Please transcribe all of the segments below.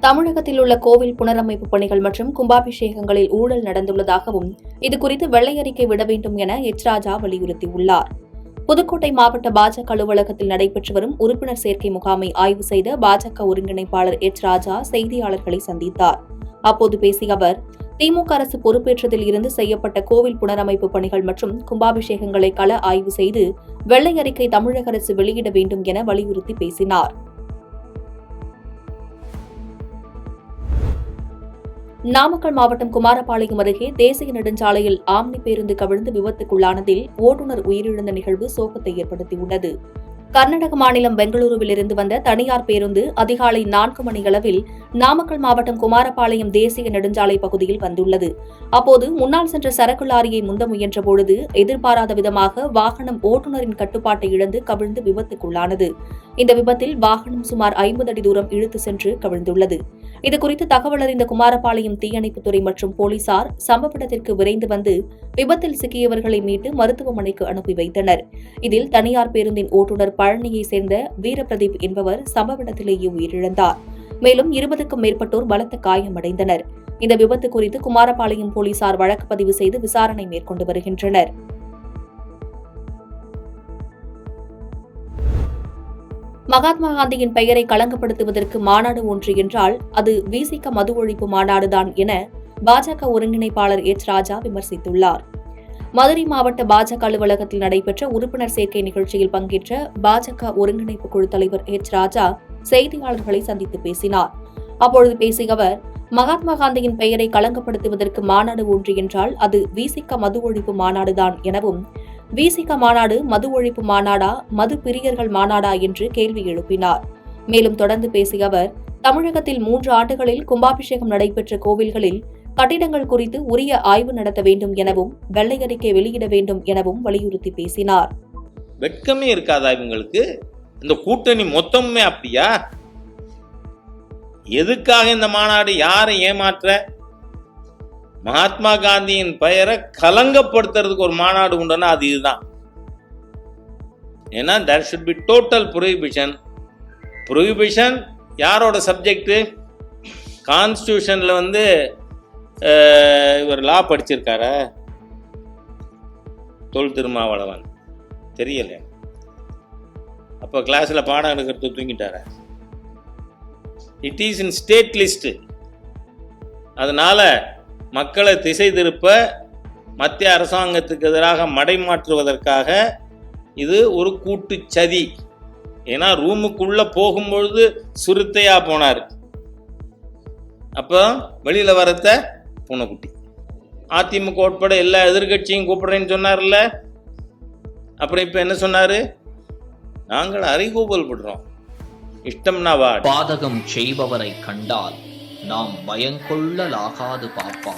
தமிழகத்தில் உள்ள கோவில் புனரமைப்பு பணிகள் மற்றும் கும்பாபிஷேகங்களில் ஊழல் நடந்துள்ளதாகவும் இதுகுறித்து வெள்ளை அறிக்கை விட வேண்டும் என எச் ராஜா வலியுறுத்தியுள்ளார். புதுக்கோட்டை மாவட்ட பாஜக அலுவலகத்தில் நடைபெற்று வரும் உறுப்பினர் சேர்க்கை முகாமை ஆய்வு செய்த பாஜக ஒருங்கிணைப்பாளர் எச் ராஜா செய்தியாளர்களை சந்தித்தார். அப்போது பேசிய அவர், திமுக அரசு பொறுப்பேற்றதில் இருந்து செய்யப்பட்ட கோவில் புனரமைப்பு பணிகள் மற்றும் கும்பாபிஷேகங்களை கள ஆய்வு செய்து வெள்ளை அறிக்கை தமிழக அரசு வெளியிட வேண்டும் என வலியுறுத்தி பேசினார். நாமக்கல் மாவட்டம் குமாரபாளையம் அருகே தேசிய நெடுஞ்சாலையில் ஆம்னி பேருந்து கவிழ்ந்து விபத்துக்குள்ளானதில் ஓட்டுநர் உயிரிழந்த நிகழ்வு சோகத்தை ஏற்படுத்தியுள்ளது. கர்நாடக மாநிலம் பெங்களூருவிலிருந்து வந்த தனியார் பேருந்து அதிகாலை 4 மணியளவில் நாமக்கல் மாவட்டம் குமாரபாளையம் தேசிய நெடுஞ்சாலை பகுதியில் வந்துள்ளது. அப்போது முன்னால் சென்ற சரக்கு லாரியை முந்த முயன்றபொழுது எதிர்பாராத விதமாக வாகனம் ஓட்டுநரின் கட்டுப்பாட்டை இழந்து கவிழ்ந்து விபத்துக்குள்ளானது. இந்த விபத்தில் வாகனம் சுமார் 50 அடி தூரம் இழுத்து சென்று கவிழ்ந்துள்ளது. இதுகுறித்து தகவல் அறிந்த குமாரபாளையம் தீயணைப்புத்துறை மற்றும் போலீசார் சம்பவ இடத்திற்கு விரைந்து வந்து விபத்தில் சிக்கியவர்களை மீட்டு மருத்துவமனைக்கு அனுப்பி வைத்தனர். இதில் தனியார் பேருந்தின் ஓட்டுநர் பழனியை சேர்ந்த வீரபிரதீப் என்பவர் சம்பவ இடத்திலேயே உயிரிழந்தார். மேலும் 20க்கும் மேற்பட்டோர் பலத்த காயமடைந்தனர். இந்த விபத்து குறித்து குமாரபாளையம் போலீசார் வழக்கு பதிவு செய்து விசாரணை மேற்கொண்டு வருகின்றனர். மகாத்மா காந்தியின் பெயரை களங்கப்படுத்துவதற்கு மாநாடு ஒன்று என்றால் அது விசிக மது ஒழிப்பு மாநாடுதான் என பாஜக ஒருங்கிணைப்பாளர் எச் ராஜா விமர்சித்துள்ளார். மதுரை மாவட்ட பாஜக அலுவலகத்தில் நடைபெற்ற உறுப்பினர் சேர்க்கை நிகழ்ச்சியில் பங்கேற்ற பாஜக ஒருங்கிணைப்பு குழு தலைவர் எச் ராஜா செய்தியாளர்களை சந்தித்து பேசினார். அப்பொழுது பேசிய அவர், மகாத்மா காந்தியின் பெயரை களங்கப்படுத்துவதற்கு மாநாடு ஒன்று என்றால் அது விசிக மது ஒழிப்பு மாநாடுதான் எனவும், விசிக மாநாடு மது ஒழிப்பு மாநாடா, மது பிரியர்கள் மாநாடா என்று கேள்வி எழுப்பினார். மேலும் தொடர்ந்து பேசிய அவர், தமிழகத்தில் 3 ஆண்டுகளில் கும்பாபிஷேகம் நடைபெற்ற கோவில்களில் கட்டிடங்கள் குறித்து உரிய ஆய்வு நடத்த வேண்டும் எனவும், வெள்ளை அறிக்கை வெளியிட வேண்டும் எனவும் வலியுறுத்தி பேசினார். வெட்கமே இருக்காதா இவங்களுக்கு? இந்த கூட்டணி மொத்தமே அப்படியா? எதுக்காக இந்த மாநாடு? யாரை ஏமாற்ற? மகாத்மா காந்தியின் பெயரை கலங்கப்படுத்துறதுக்கு ஒரு மாநாடு உண்டுன்னா அது இதுதான். ஏன்னா there should be total prohibition. Prohibition யாரோட சப்ஜெக்ட்? கான்ஸ்டியூஷன்ல இவர் லா படிச்சிருக்காரா? தொல் திருமாவளவன் தெரியல. அப்போ கிளாஸ்ல பாடம் எடுக்கிறது தூங்கிட்டார. It is in state list. அதனால மக்களை திசை திருப்ப மத்திய அரசாங்கத்துக்கு எதிராக மடைமாற்றுவதற்காக இது ஒரு கூட்டு சதி. ஏன்னா ரூமுக்குள்ள போகும்பொழுது சுருத்தையா போனார், அப்போ வெளியில வரத்த பூனைக்குட்டி. அதிமுக உட்பட எல்லா எதிர்கட்சியும் கூப்பிடுறேன்னு சொன்னார்ல, அப்புறம் இப்ப என்ன சொன்னாரு? நாங்கள் அறைகூவல் படுறோம், இஷ்டம்னா வா. பாதகம் செய்பவரை கண்டால் நாம் பயங்கொள்ளலாகாது பாப்பா,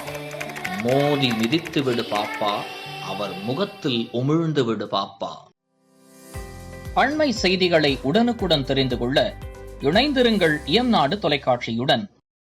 மோதி மிதித்து விடு பாப்பா, அவர் முகத்தில் உமிழ்ந்து விடு பாப்பா. அண்மை செய்திகளை உடனுக்குடன் தெரிந்து கொள்ள இணைந்திருங்கள் இயம்நாடு தொலைக்காட்சியுடன்.